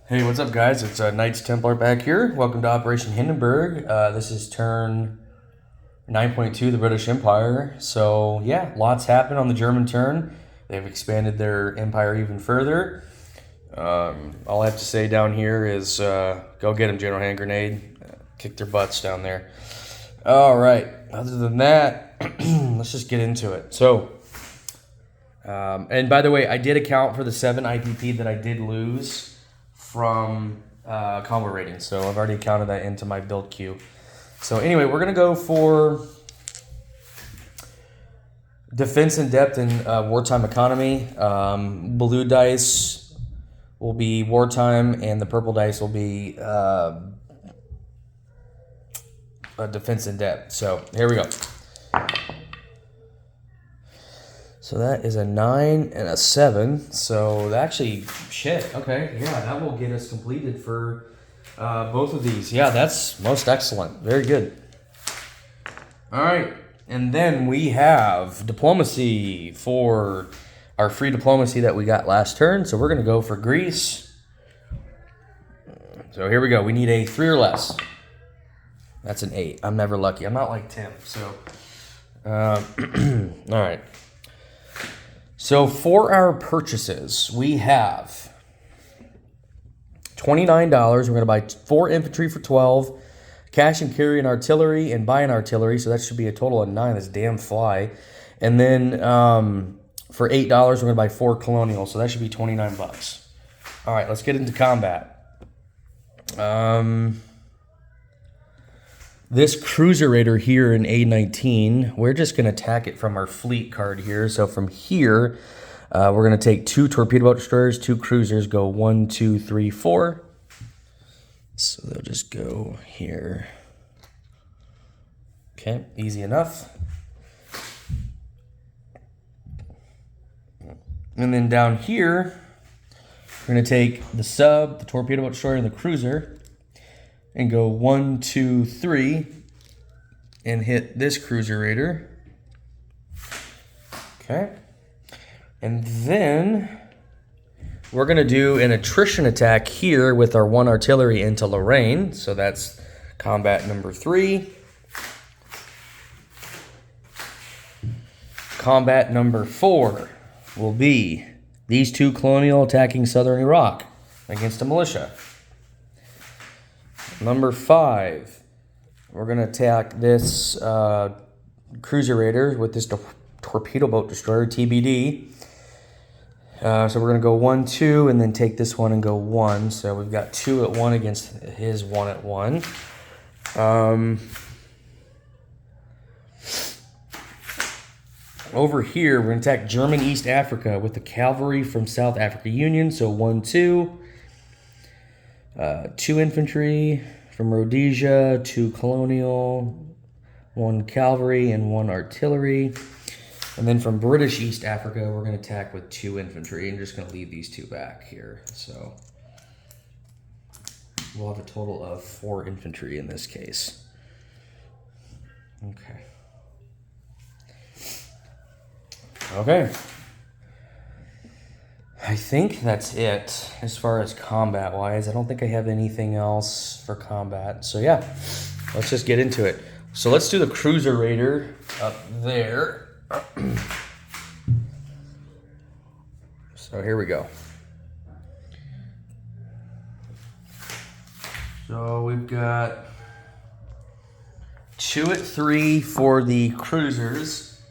Hey, what's up, guys? It's Knights Templar back here. Welcome to Operation Hindenburg. This is turn 9.2, the British Empire. So, yeah, lots happened on the German turn. They've expanded their empire even further. All I have to say down here is go get them, General Hand Grenade. Kick their butts down there. All right, other than that, let's just get into it. So, and by the way, I did account for the 7 IPP that I did lose from combo rating. So I've already counted that into my build queue. So anyway, we're going to go for defense in depth and wartime economy. Blue dice will be wartime, and the purple dice will be defense in depth. So here we go. So that is a 9 and a 7. So actually, shit. Okay, yeah, that will get us completed for both of these. Yeah, that's most excellent. Very good. All right, and then we have diplomacy for our free diplomacy that we got last turn. So we're going to go for Greece. So here we go. We need a 3 or less. That's an 8. I'm never lucky. I'm not like Tim. So, all right. So for our purchases, we have $29. We're going to buy 4 infantry for 12, cash and carry an artillery, and buy an artillery. So that should be a total of 9. This damn fly. And then for $8, we're going to buy 4 colonial. So that should be 29 bucks. All right, let's get into combat. This cruiser raider here in A19, we're just going to attack it from our fleet card here. So from here, we're going to take 2 torpedo boat destroyers, 2 cruisers, go 1, 2, 3, 4. So they'll just go here. Okay, easy enough. And then down here, we're going to take the sub, the torpedo boat destroyer, and the cruiser, and go 1, 2, 3, and hit this cruiser raider. Okay. And then we're going to do an attrition attack here with our 1 artillery into Lorraine. So that's combat number 3. Combat number 4 will be these 2 colonial attacking southern Iraq against a militia. Number 5, we're going to attack this cruiser raider with this torpedo boat destroyer, TBD. So we're going to go 1, 2, and then take this one and go 1. So we've got 2 at 1 against his 1 at 1. Over here, we're going to attack German East Africa with the cavalry from South Africa Union. So 1, 2. 2 infantry from Rhodesia, 2 colonial, 1 cavalry, and 1 artillery. And then from British East Africa, we're going to attack with 2 infantry. And just going to leave these 2 back here. So we'll have a total of 4 infantry in this case. Okay. Okay. I think that's it as far as combat-wise. I don't think I have anything else for combat. So yeah, let's just get into it. So let's do the cruiser raider up there. So here we go. So we've got 2 at 3 for the cruisers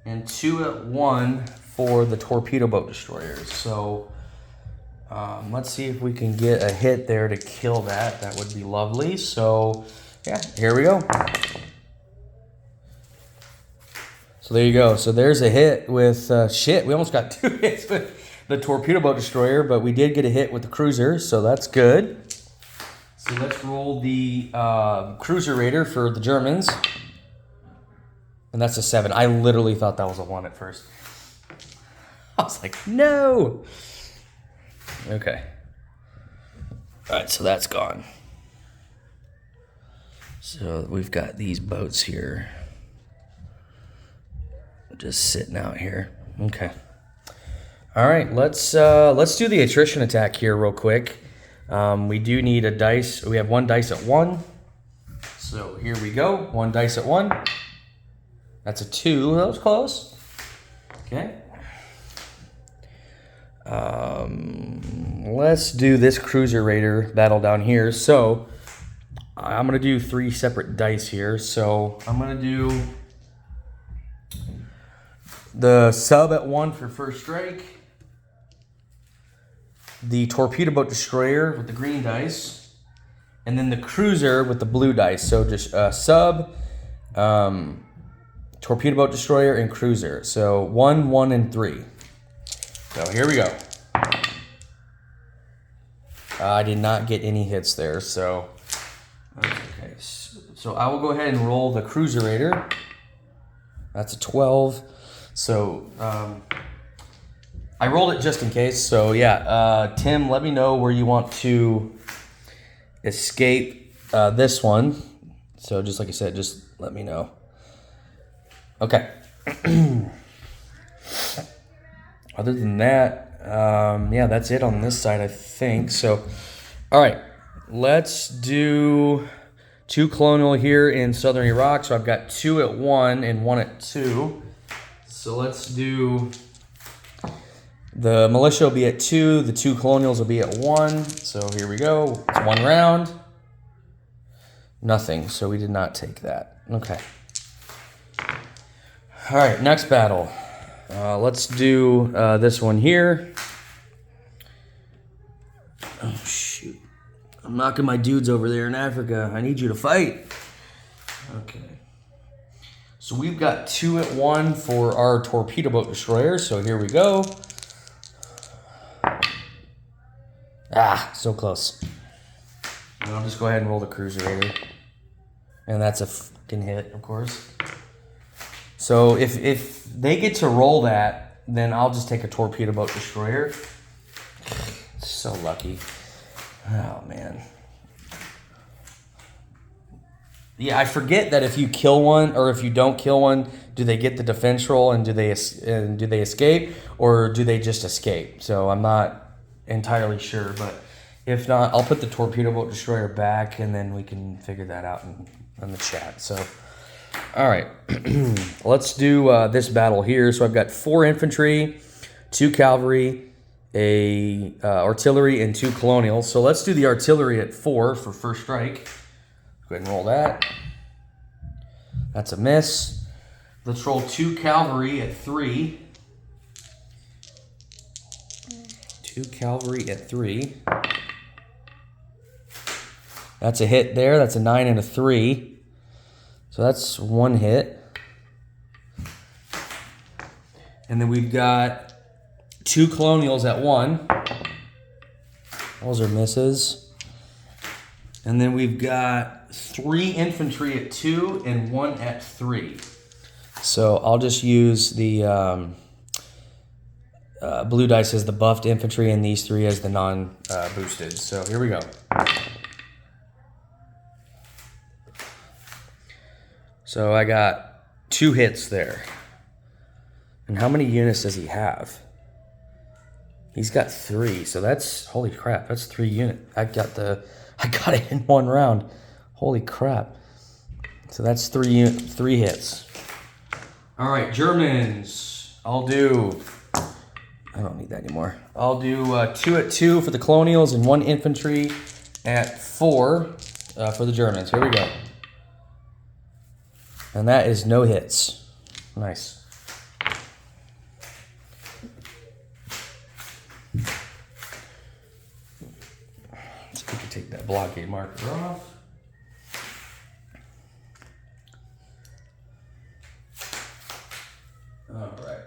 and 2 at 1 for the torpedo boat destroyers. So let's see if we can get a hit there to kill that. That would be lovely. So yeah, here we go. So there you go. So there's a hit with shit. We almost got 2 hits with the torpedo boat destroyer, but we did get a hit with the cruiser, so that's good. So let's roll the cruiser raider for the Germans. And that's a 7. I literally thought that was a 1 at first. I was like, no. Okay. All right, so that's gone. So we've got these boats here. Just sitting out here. Okay. All right, let's do the attrition attack here real quick. We do need a dice. We have one dice at 1. So here we go. One dice at 1. That's a 2. That was close. Okay. Let's do this Cruiser Raider battle down here. So I'm going to do 3 separate dice here. So I'm going to do the sub at 1 for first strike, the torpedo boat destroyer with the green dice, and then the cruiser with the blue dice. So just sub, torpedo boat destroyer, and cruiser. So 1, 1, and 3. So here we go. I did not get any hits there, so okay. So I will go ahead and roll the Cruiser Raider. That's a 12. So I rolled it just in case. So yeah, Tim, let me know where you want to escape this one. So just like I said, just let me know. Okay. Other than that, yeah, that's it on this side, I think. So, all right, let's do 2 colonial here in southern Iraq. So I've got 2 at 1 and 1 at 2. So let's do, the militia will be at 2, the 2 colonials will be at 1. So here we go. It's 1 round. Nothing, so we did not take that. Okay. All right, next battle. Let's do this one here. Oh, shoot. I'm knocking my dudes over there in Africa. I need you to fight. Okay. So we've got 2 at 1 for our torpedo boat destroyer. So here we go. Ah, so close. And I'll just go ahead and roll the Cruiser Raider. And that's a fucking hit, of course. So if they get to roll that, then I'll just take a torpedo boat destroyer. So lucky. Oh, man. Yeah, I forget that if you kill one or if you don't kill one, do they get the defense roll and do they escape, or do they just escape? So I'm not entirely sure, but if not, I'll put the torpedo boat destroyer back and then we can figure that out in the chat. So, all right, let's do this battle here. So I've got 4 infantry, 2 cavalry, a artillery, and 2 colonials. So let's do the artillery at 4 for first strike. Go ahead and roll that. That's a miss. Let's roll 2 cavalry at 3. 2 cavalry at 3. That's a hit there. That's a 9 and a 3. So that's 1 hit. And then we've got 2 colonials at 1. Those are misses. And then we've got 3 infantry at 2 and 1 at 3. So I'll just use the blue dice as the buffed infantry and these 3 as the non-boosted. So here we go. So I got 2 hits there. And how many units does he have? He's got 3, so that's, holy crap, that's 3 units. I got it in 1 round. Holy crap. So that's 3 hits. All right, Germans. I don't need that anymore. I'll do 2 at 2 for the colonials and 1 infantry at 4 for the Germans. Here we go. And that is no hits. Nice. So we can take that blockade marker off. All right.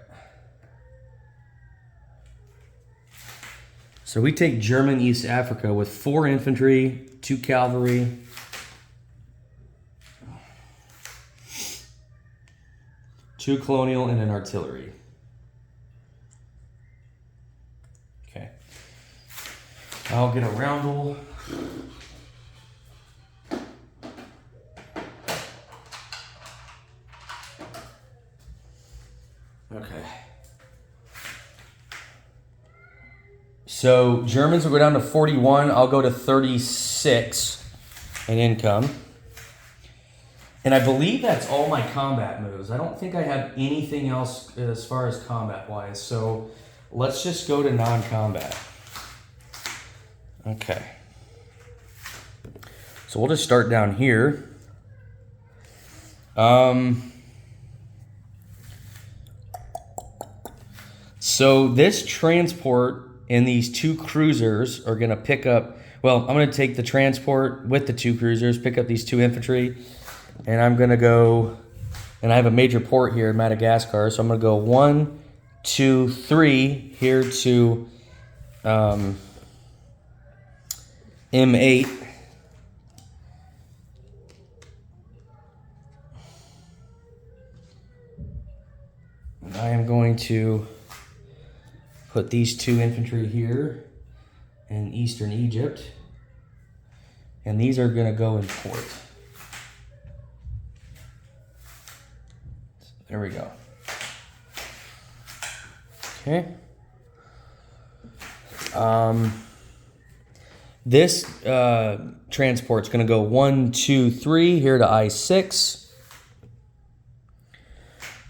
So we take German East Africa with 4 infantry, 2 cavalry, 2 colonial, and an artillery. Okay. I'll get a roundel. Okay. So Germans will go down to 41. I'll go to 36 in income. And I believe that's all my combat moves. I don't think I have anything else as far as combat-wise. So let's just go to non-combat. Okay. So we'll just start down here. So this transport and these two cruisers are going to pick up, well, I'm going to take the transport with the two cruisers, pick up these two infantry, and I'm going to go, and I have a major port here in Madagascar, so I'm going to go 1, 2, 3 here to M8. And I am going to put these two infantry here in eastern Egypt, and these are going to go in port. There we go. Okay. This transport's going to go 1, 2, 3 here to I-6.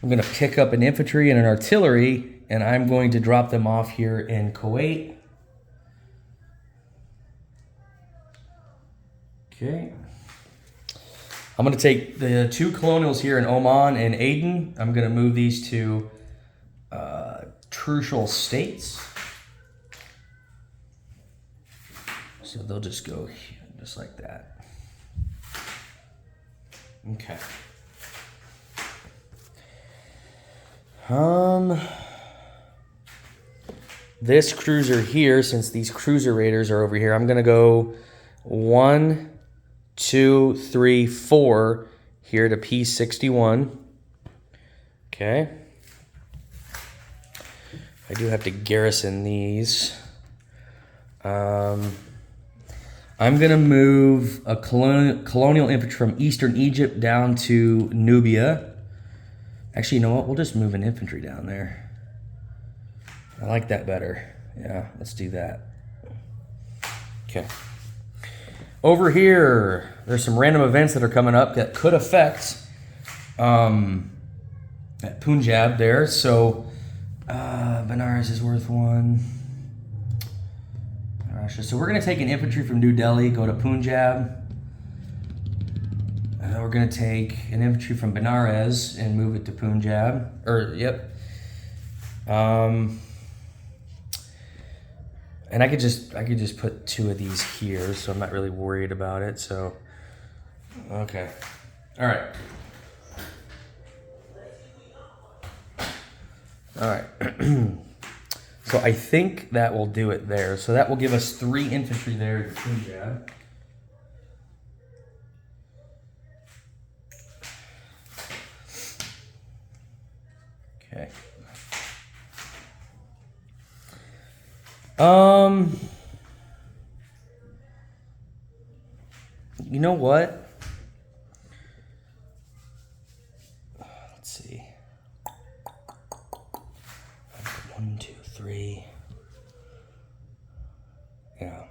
I'm going to pick up an infantry and an artillery, and I'm going to drop them off here in Kuwait. Okay. I'm going to take the two colonials here in Oman and Aden. I'm going to move these to Trucial States. So they'll just go just like that. Okay. This cruiser here, since these cruiser raiders are over here, I'm going to go 1, 2, 3, 4 here to P61. Okay. I do have to garrison these. I'm going to move a colonial infantry from eastern Egypt down to Nubia. Actually, you know what? We'll just move an infantry down there. I like that better. Yeah, let's do that. Okay. Over here, there's some random events that are coming up that could affect that Punjab there. So, Benares is worth 1. So we're going to take an infantry from New Delhi, go to Punjab. We're going to take an infantry from Benares and move it to Punjab. Yep. And I could just put 2 of these here, so I'm not really worried about it. So, okay. All right. All right. So I think that will do it there. So that will give us 3 infantry there to Punjab. Okay. You know what? Let's see. 1, 2, 3. Yeah.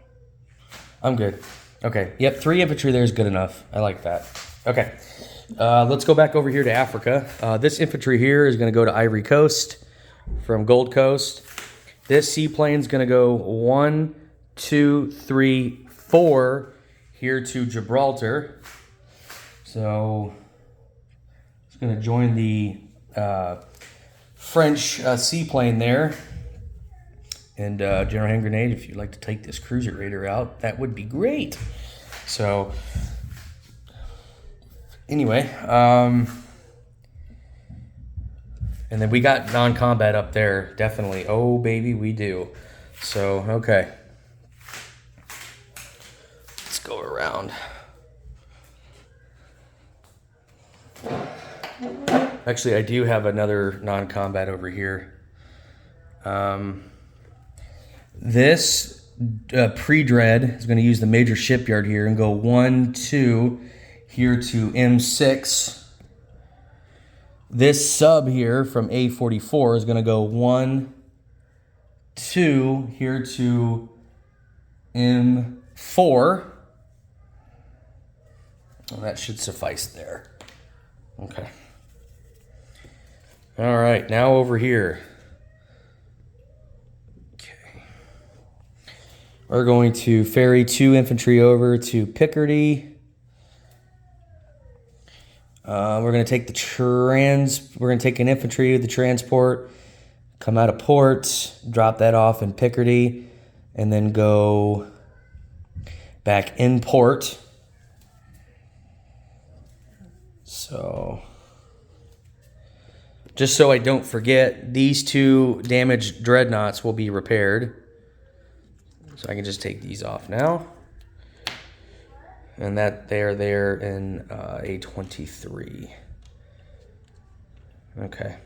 I'm good. Okay. Yep, 3 infantry there is good enough. I like that. Okay. Let's go back over here to Africa. This infantry here is going to go to Ivory Coast from Gold Coast. This seaplane is going to go 1, 2, 3, 4 here to Gibraltar. So it's going to join the French seaplane there. And General Hand Grenade, if you'd like to take this cruiser raider out, that would be great. So anyway, and then we got non-combat up there, definitely. Oh, baby, we do. So, okay. Let's go around. Actually, I do have another non-combat over here. This pre-dread is going to use the major shipyard here and go 1, 2 here to M6. This sub here from A44 is going to go 1, 2 here to M4. Well, that should suffice there. Okay. All right, now over here. Okay. We're going to ferry 2 infantry over to Picardy. We're going to take we're going to take an infantry with the transport, come out of port, drop that off in Picardy, and then go back in port. So, just so I don't forget, these 2 damaged dreadnoughts will be repaired. So I can just take these off now. And that they are there in A23. Okay.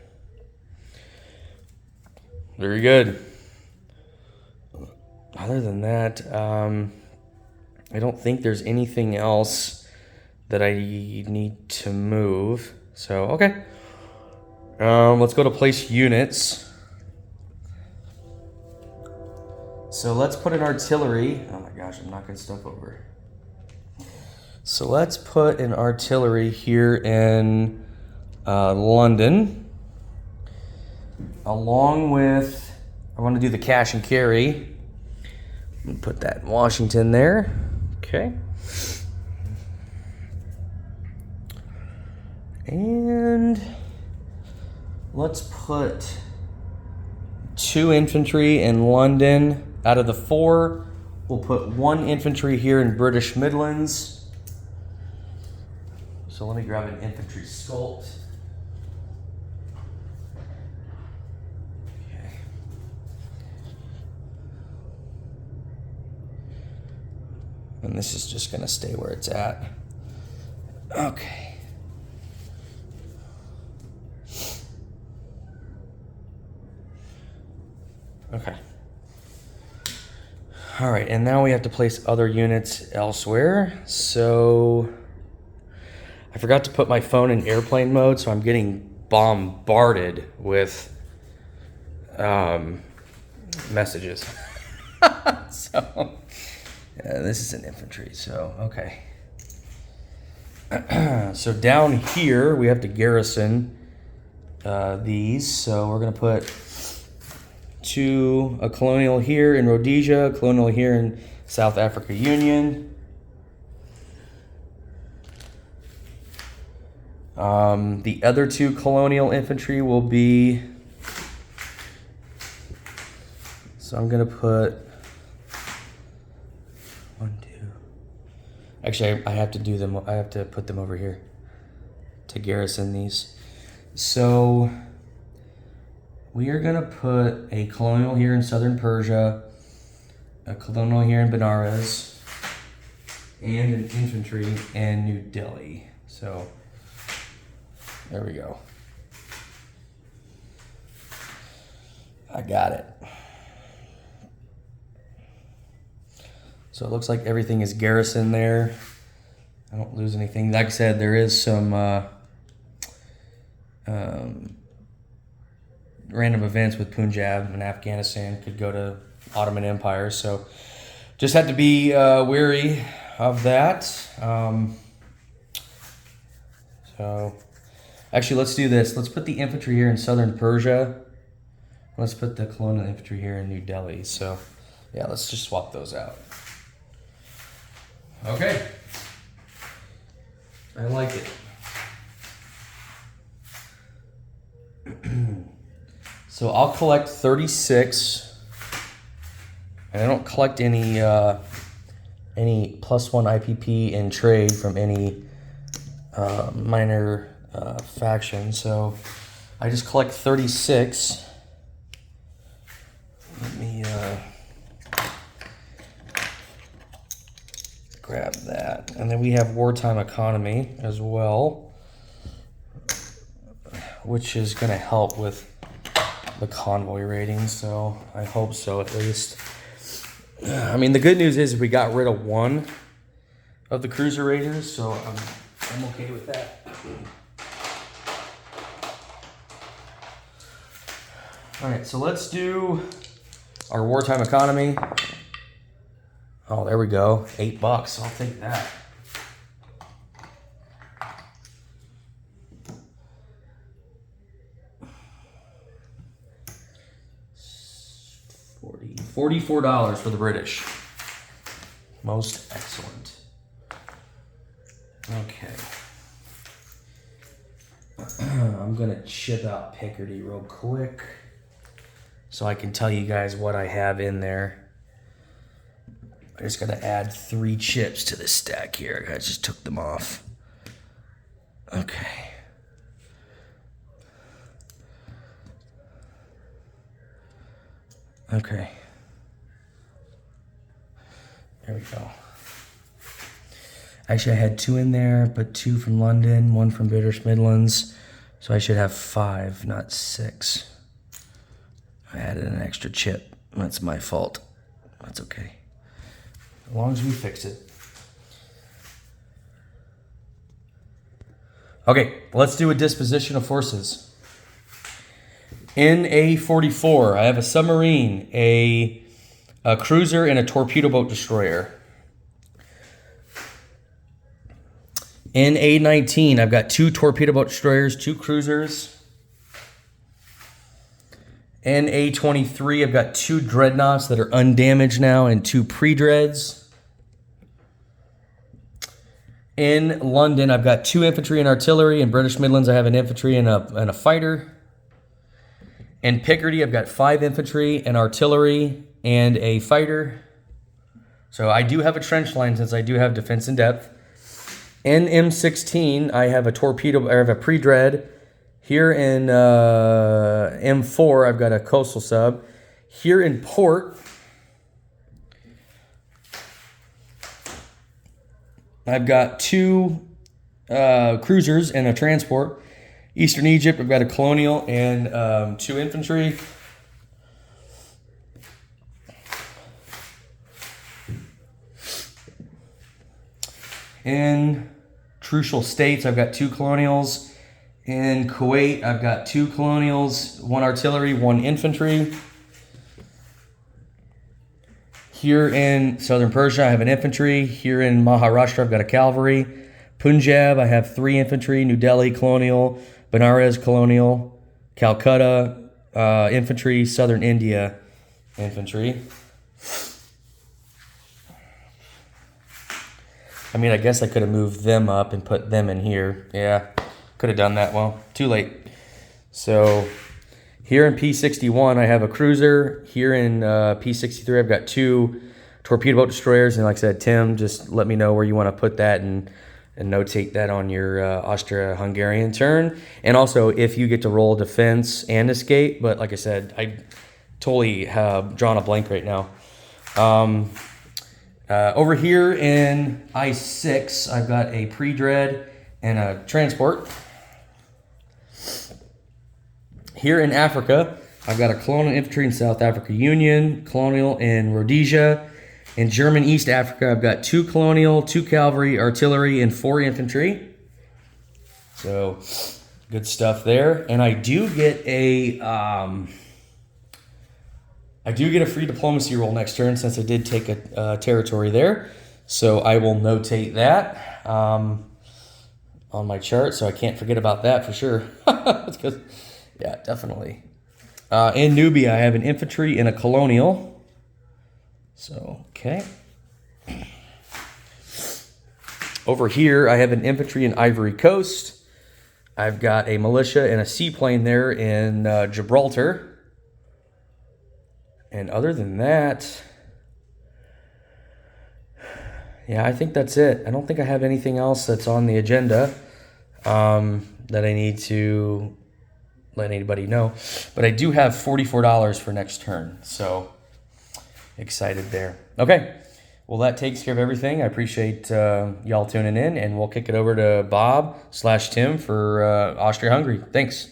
Very good. Other than that, I don't think there's anything else that I need to move. So, okay. Let's go to place units. So let's put an artillery. Oh my gosh, I'm knocking stuff over. So let's put an artillery here in London. Along with, I want to do the cash and carry. Put that in Washington there. Okay. And let's put 2 infantry in London. Out of the 4, we'll put 1 infantry here in British Midlands. So let me grab an infantry sculpt. Okay. And this is just going to stay where it's at. Okay. Okay. All right, and now we have to place other units elsewhere. So I forgot to put my phone in airplane mode, so I'm getting bombarded with messages. So yeah, this is an infantry, so okay. So down here we have to garrison these. So we're gonna put a colonial here in Rhodesia, a colonial here in South Africa Union. The other 2 colonial infantry will be, so I'm gonna put 1, 2. Actually, I have to do them. I have to put them over here to garrison these. So we are gonna put a colonial here in southern Persia, a colonial here in Benares, and an infantry in New Delhi. So there we go. I got it. So it looks like everything is garrisoned there. I don't lose anything. Like I said, there is some random events with Punjab and Afghanistan could go to Ottoman Empire. So just had to be wary of that. So actually, let's do this. Let's put the infantry here in southern Persia. Let's put the colonial infantry here in New Delhi. So yeah, let's just swap those out. Okay. I like it. So I'll collect 36, and I don't collect any +1 IPP in trade from any minor faction. So I just collect 36. Let me grab that, and then we have wartime economy as well, which is going to help with the convoy ratings, so I hope so at least. I mean, the good news is we got rid of 1 of the cruiser raiders, so I'm okay with that. All right, so let's do Our wartime economy. Oh, there we go. $8. I'll take that. $44 for the British. Most excellent. Okay. I'm going to chip out Picardy real quick so I can tell you guys what I have in there. I just got to add 3 chips to this stack here. I just took them off. Okay. Okay. There we go. Actually, I had 2 in there, but 2 from London, 1 from British Midlands. So I should have 5, not 6. I added an extra chip. That's my fault. That's okay. As long as we fix it. Okay, let's do a disposition of forces. In A44, I have a submarine, a cruiser, and a torpedo boat destroyer. In A19, I've got 2 torpedo boat destroyers, 2 cruisers. In A23, I've got 2 dreadnoughts that are undamaged now and 2 pre-dreads. In London, I've got 2 infantry and artillery. In British Midlands, I have an infantry and a fighter. In Picardy, I've got 5 infantry and artillery and a fighter. So I do have a trench line since I do have defense in depth. In M16, I have a torpedo, I have a pre-dread. Here in M4, I've got a coastal sub. Here in port, I've got 2 cruisers and a transport. Eastern Egypt, I've got a colonial and 2 infantry. In Trucial States, I've got 2 colonials. In Kuwait, I've got 2 colonials, 1 artillery, 1 infantry. Here in southern Persia, I have an infantry. Here in Maharashtra, I've got a cavalry. Punjab, I have 3 infantry. New Delhi, colonial. Benares, colonial. Calcutta, infantry. Southern India, infantry. I mean, I guess I could have moved them up and put them in here. Yeah, could have done that. Well, too late. So here in P61, I have a cruiser. Here in P63, I've got 2 torpedo boat destroyers. And like I said, Tim, just let me know where you want to put that and notate that on your Austria-Hungarian turn. And also, if you get to roll defense and escape. But like I said, I totally have drawn a blank right now. Over here in I6, I've got a pre-dread and a transport. Here in Africa, I've got a colonial infantry in South Africa Union, colonial in Rhodesia. In German East Africa, I've got 2 colonial, 2 cavalry, artillery, and 4 infantry. So, good stuff there. And I do get a free diplomacy roll next turn since I did take a territory there. So I will notate that on my chart, so I can't forget about that for sure. Yeah, definitely. In Nubia, I have an infantry and a colonial. So, okay. Over here, I have an infantry in Ivory Coast. I've got a militia and a seaplane there in Gibraltar. And other than that, yeah, I think that's it. I don't think I have anything else that's on the agenda that I need to let anybody know. But I do have $44 for next turn, so excited there. Okay, well, that takes care of everything. I appreciate y'all tuning in, and we'll kick it over to Bob/Tim for Austria-Hungary. Thanks.